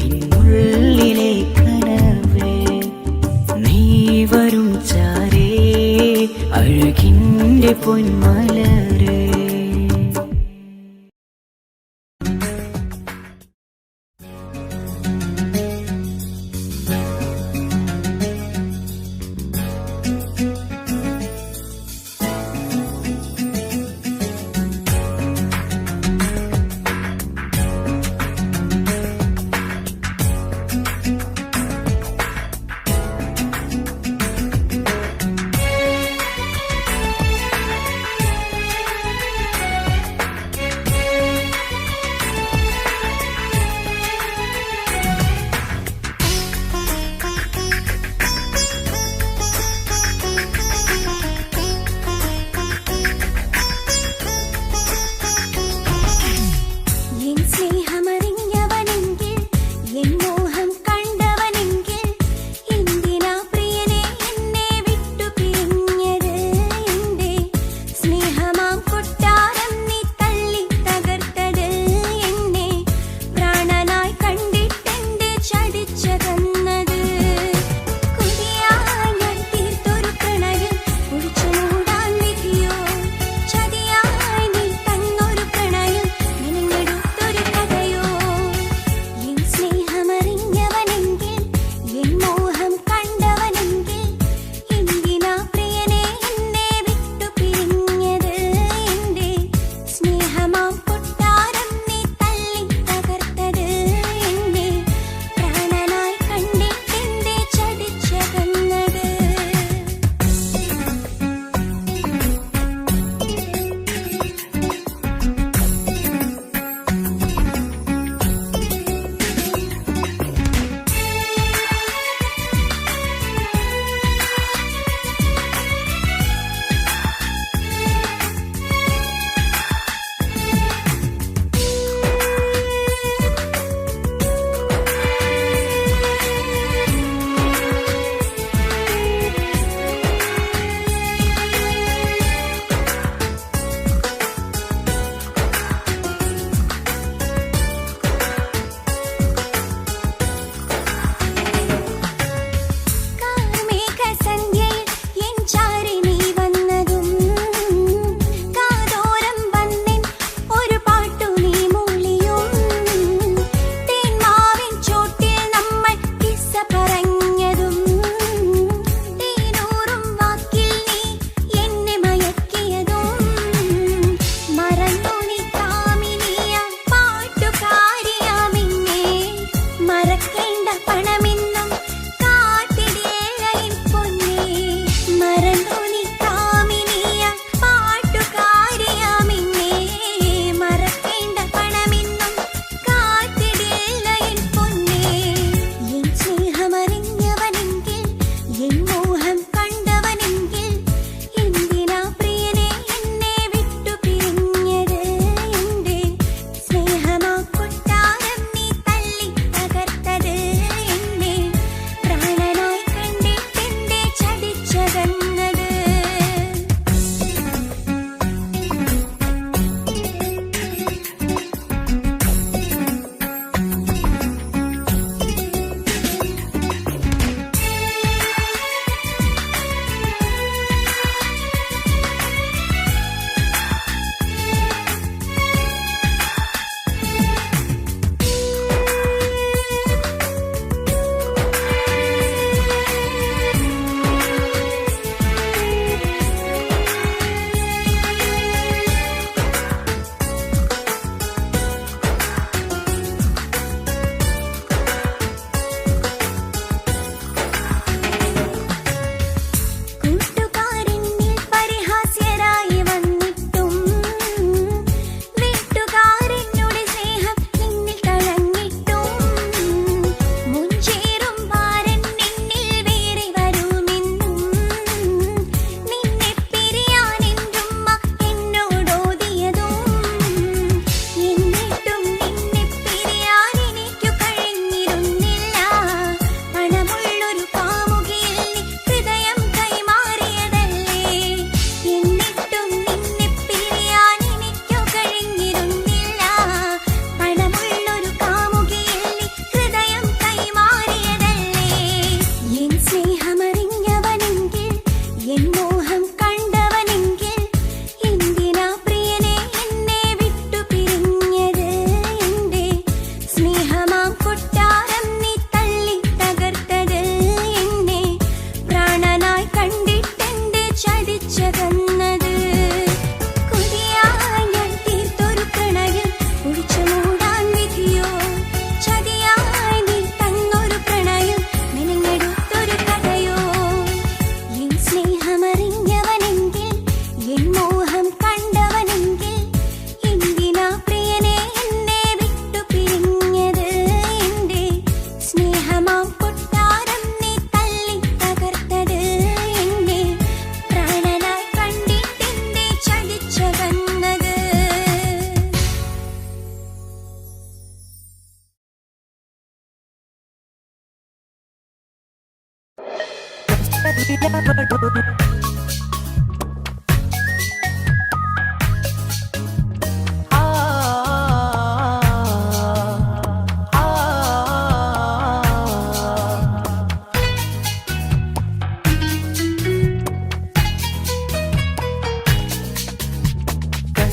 എന്നുള്ളിലെ കനവേ നീ വരും ചാരേ അഴകിൻ്റെ പൊന്മലരേ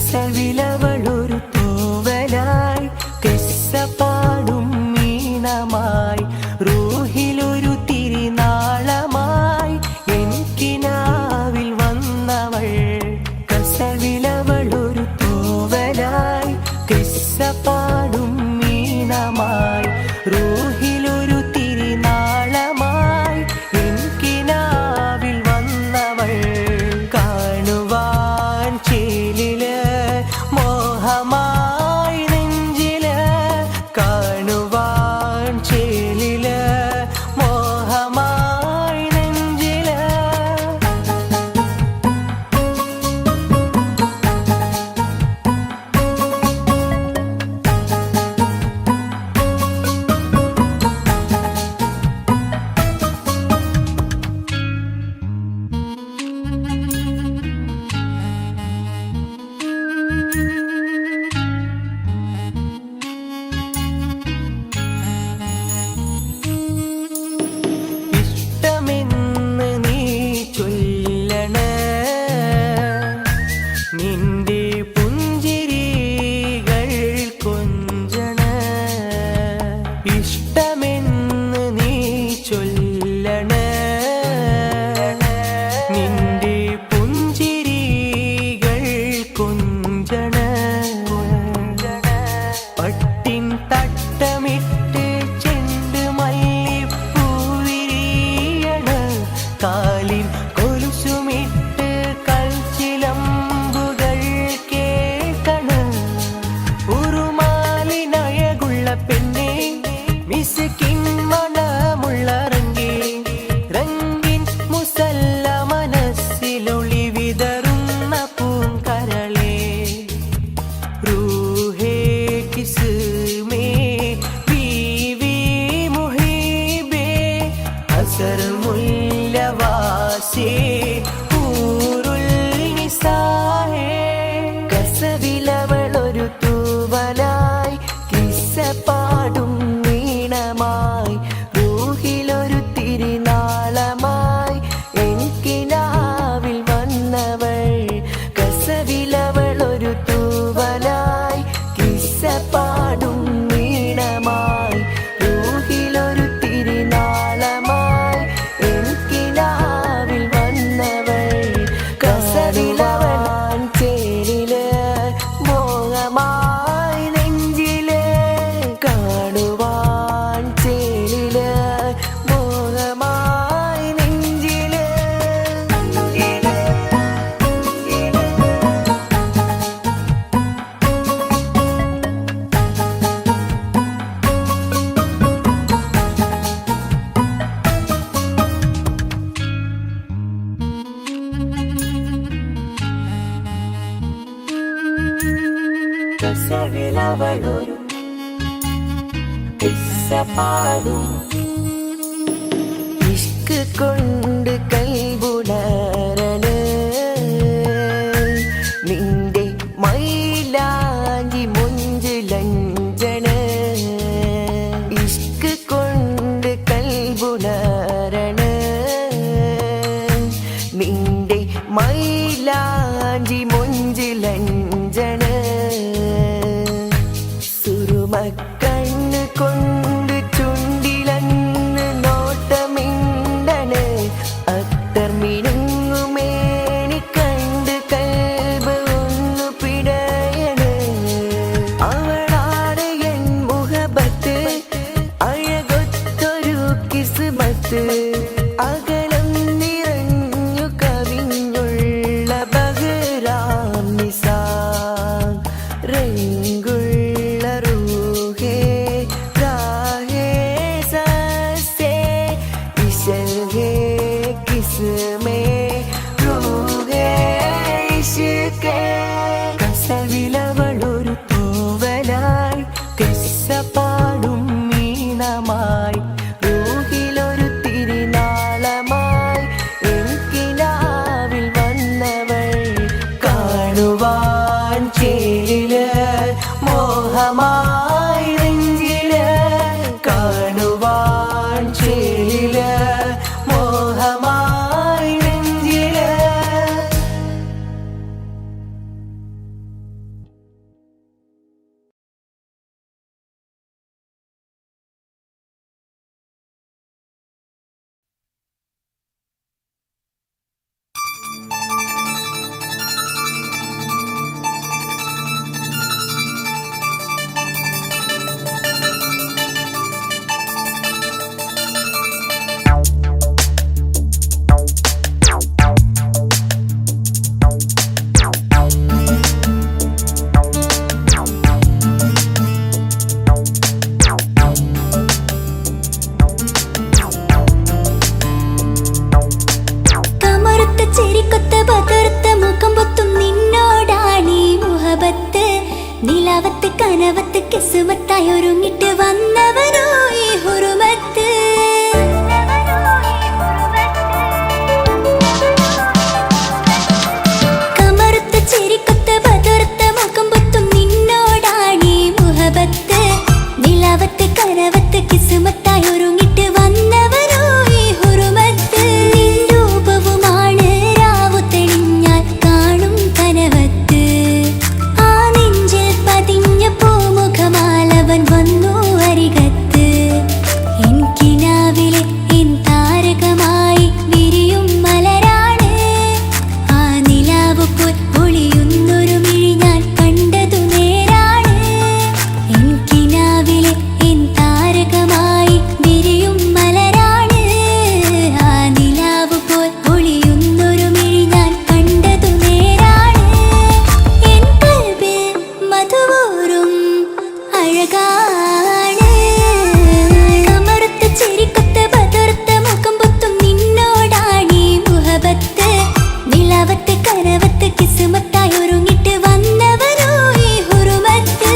കസവിലവളൊരു തൂവലായി പാടും മീനമായി റൂഹിലൊരു തിരിനാളമായി എനിക്കിനാവിൽ വന്നവൾ കസവിലവളൊരു തൂവലായി പാടും മീനമായി റൂഹിലൊരു തിരിനാളമായി എനിക്കിനാവിൽ വന്നവൾ കാണുവാൻ ചേലില് മോഹമായി നെഞ്ചില് കാണുവാൻ ചേലില് മോഹമായി നെഞ്ചില് ഇഷ്ടമെന്ന് നീ ചൊല്ലണേ നിന്റെ പുഞ്ചിരികൾ കൊഞ്ചണേ ഇഷ്ടമെന്ന് നീ ചൊല്ലണേ നിന്റെ പുഞ്ചിരികൾ കൊഞ്ചണേ പട്ടിൻ തട്ടമിട്ട് ചെണ്ട് മല്ലിപ്പൂവിരിയണ് കാലിൻ കൊലുസുമിട്ട് കൽച്ചിലമ്പുകൾ കേൾക്കണ് ഉറുമാലിനഴകുള്ള പെണ്ണെ മിസ്കിൻ മണമുള്ള റംഗിൻ മുസല്ല മനസ്സിലൊളി വിതറുന്ന പൂങ്കരളേ रूहे किस में बीवी मुहिबे असर मुल्लवासे ഊറുൽ നിസാഹേ കസവിലവളൊരു തൂവലായി കിസ്സ പാടും വീണമായി റൂഹിലൊരു തിരിനാളമായി എനിക്കിനാവിൽ വന്നവൾ കസവിലവളൊരു തൂവലായി കിസ്സ പാടും വീണമായി റൂഹിലൊരു തിരിനാളമായി എനിക്കിനാവിൽ വന്നവൾ കസവിലവൻ ചേരില് മോഹമായി നെഞ്ചില് കാണുവാൻ ചേരില് മോഹമായി നെഞ്ചില് കസവിലവളൊരു കിസ്സ പാടും ഇഷ്ക് കൊണ്ട് കൈബുണരണ നിന്റെ മൈലാഞ്ചി മുഞ്ചിലഞ്ചണ ഇഷ്ക് കൊണ്ട് കൈബുണരണ നിന്റെ മൈലാഞ്ചി മുഞ്ചിലഞ്ചണ സുറുമക്കണ്ണ് കൊണ്ട് ചുണ്ടിലന്ന് നോട്ടമിണ്ടണ് അത്തർ മിനുങ്ങുമേനി കണ്ട് കൽബ് ഒന്നു പിടയണ് അവളാണ് എൻ മുഹബത്ത് അഴകൊത്തൊരു കിസ്മത്ത് അകലം നിറഞ്ഞു കവിഞ്ഞുള്ള ബഹ്റാം നിസാ രംഗുള്ള റൂഹേ കിസുമത്തായി ഒരുങ്ങിട്ട് വന്നവരോ ഈ ഹുറുമത്ത്. കമറുത്ത ചിരിക്കൊത്ത ബദർത്ത മുഖം പൊത്തും നിന്നോടാണീ മുഹബത്ത്. നിലാവത്ത് കനവത്ത് കിസുമത്തായി ഒരുങ്ങിട്ട് വന്നവരോ ഈ ഹുറുമത്ത്. നിൻ രൂപവുമാണ് രാവു തെളിഞ്ഞാൽ കാണും കനവത്ത്. ആ നെഞ്ചിൽ പതിഞ്ഞ പൂമുഖമാലവൻ വന്നു അരികത്ത്. എൻ കിനാവിലെ എൻ താരകമായി വിരിയും മലരാണ്. ആ നിലാവ് പോൽ ഒളിയുന്നൊരു മിഴി ഞാൻ കണ്ടതു നേരാണ്. എൻ കിനാവിലെ എൻ താരകമായി വിരിയും മലരാണ്. ആ നിലാവ് പോൽ ഒളിയുന്നൊരു മിഴി ഞാൻ കണ്ടതു നേരാണ്. എൻ കൽബിൽ മധുവൂറും അഴകാണ്. കമറുത്ത ചിരിക്കൊത്ത ബദർത്ത മുഖം പൊത്തും നിന്നോടാണീ മുഹബത്ത്. നിലാവത്ത് കനവത്ത് കിസുമത്തായി ഒരുങ്ങിട്ട് വന്നവരോ ഈ ഹുറുമത്ത്.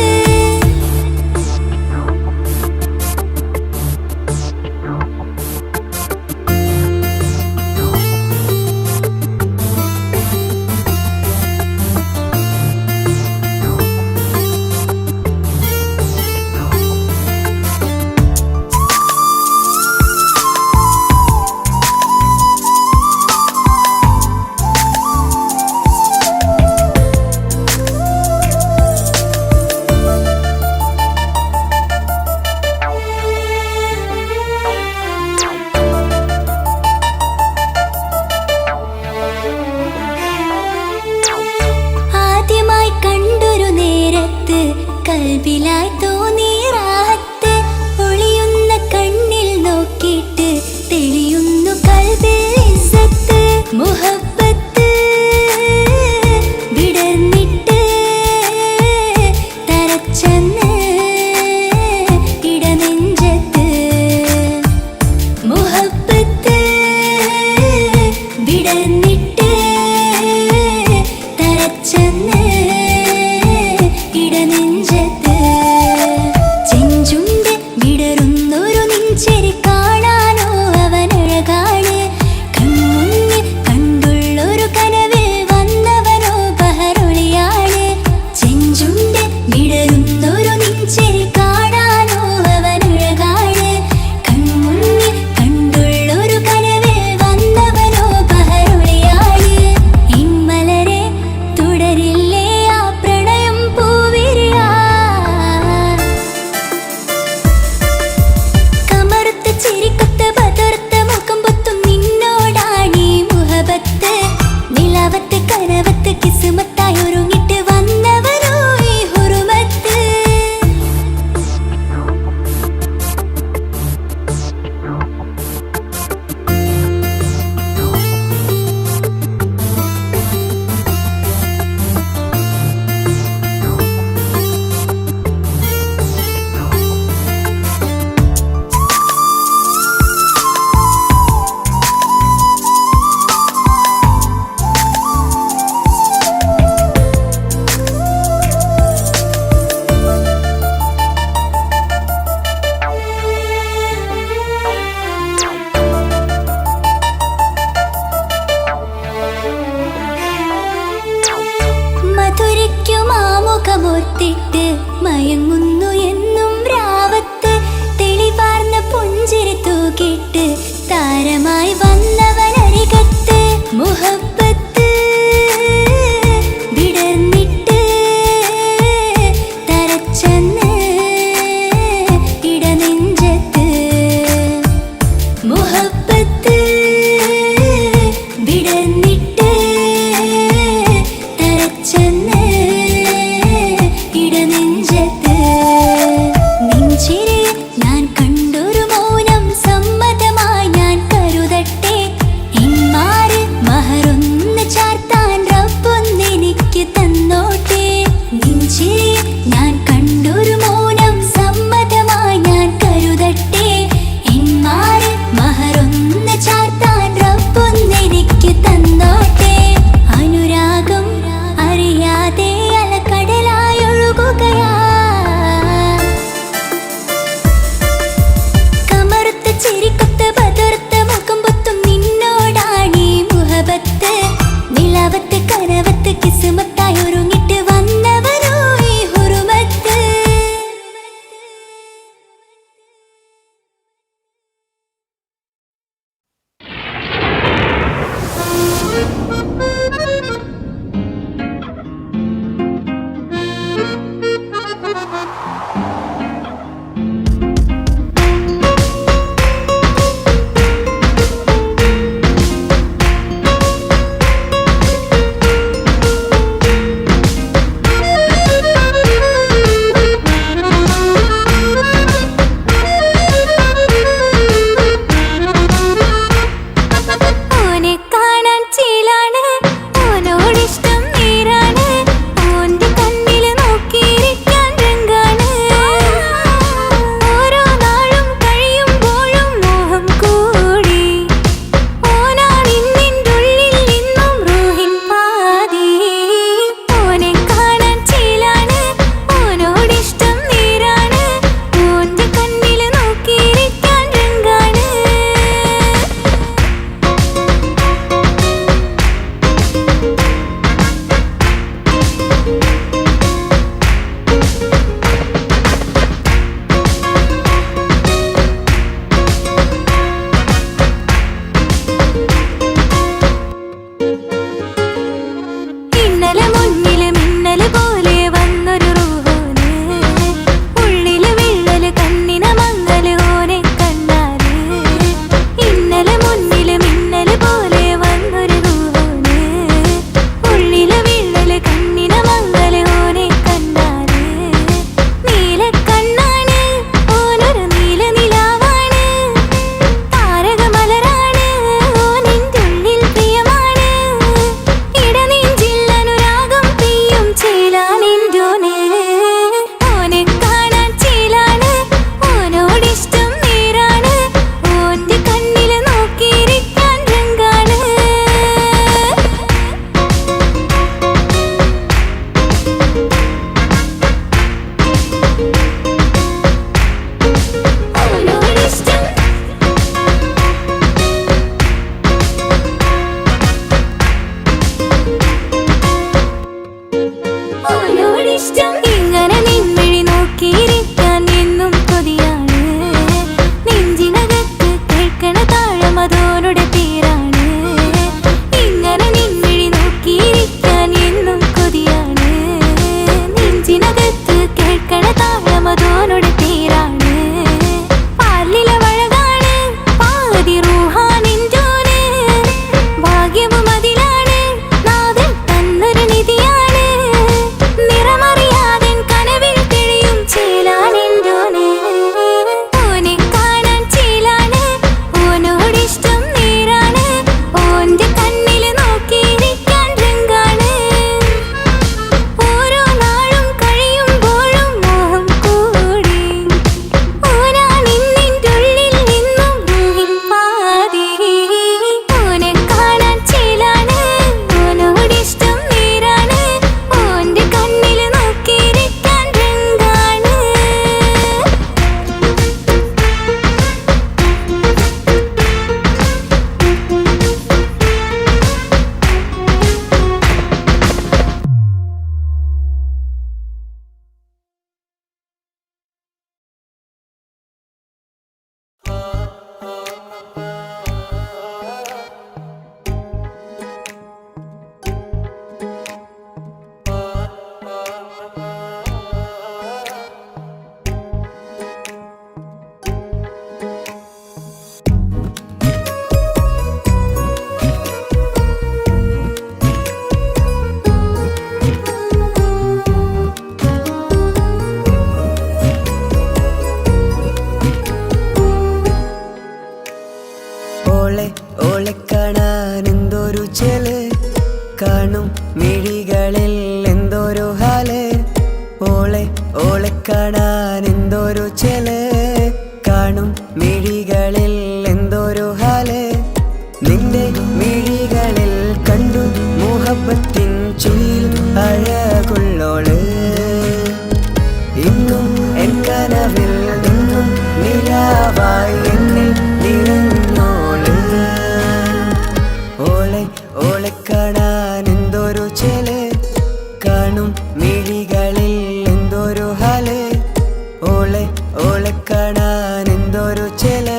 ഓളെ ഓളെ കാണാൻ എന്തൊരു ചെല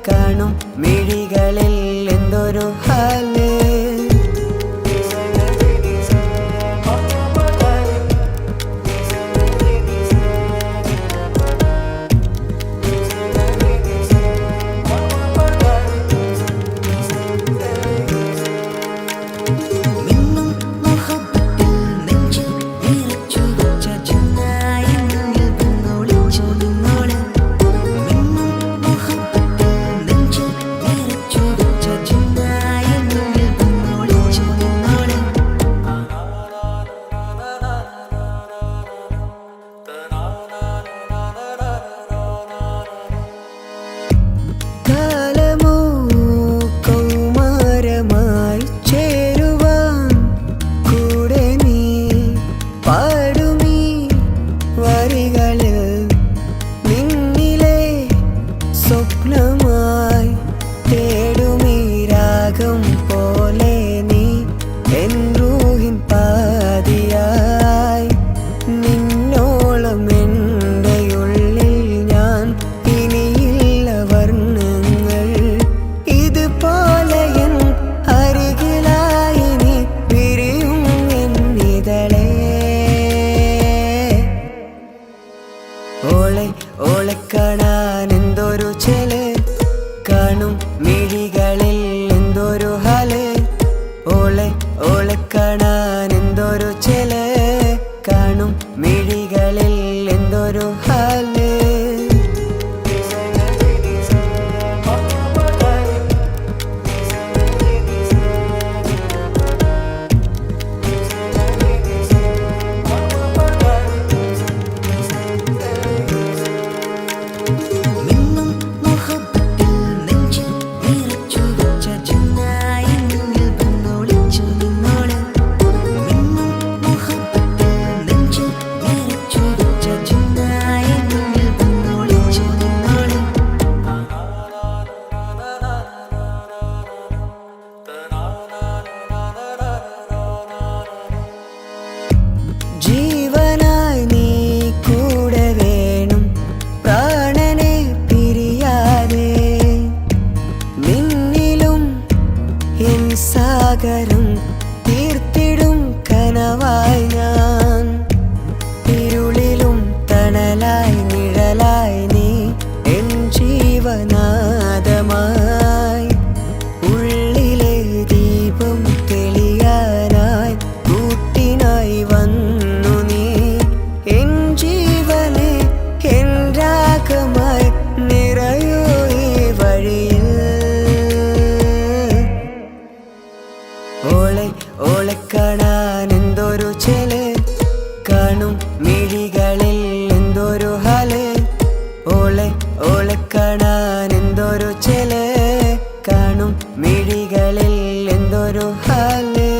കാണും മിഴികളിൽ എന്തൊരു ഹാല് സ്വപ്നമായി തേടുമീ രാഗം പോലെ നീ എൻ റൂഹിൻ പാതിയായി നിന്നോളം എൻ്റെ ഉള്ളിൽ ഞാൻ ഇനിയില്ല വർണ്ണങ്ങൾ ഇതുപോലെ എൻ അരികിലായി നീ പിരിയും എന്നിതളേ ഓളെ ഓളെ കാണാൻ എന്തൊരു ചെല കാണും മിഴികളിൽ എന്തൊരു ഹാല് ഓളെ ഓളെ കാണാൻ എന്തൊരു ചെല കാണും മിഴികളിൽ എന്തൊരു ഹാല് ജീവനായി നീ കൂടെ വേണം പ്രാണനെ പിരിയാതെ നിന്നിലും എൻ സാഗരം തീർത്തിടും കനവായി ഞാൻ ഇരുളിലും തണലായി നിഴലായി നീ എൻ ജീവനാദമായി ഉള്ളിലെ ദീപം തെളിയാനായി കൂട്ടിനായി വന്നു നീ എൻ ജീവനെ എൻ രാഗമായി നിറയൂ ഈ വഴിയിൽ ഓളെ ഓളെ കാണാൻ എന്തൊരു ചെല കാണും മിഴികളിൽ എന്തൊരു ഹാല് ഓളെ ഓളെ കാണാൻ എന്തൊരു ചെല കാണും മിഴികളിൽ എന്തൊരു ഹാല്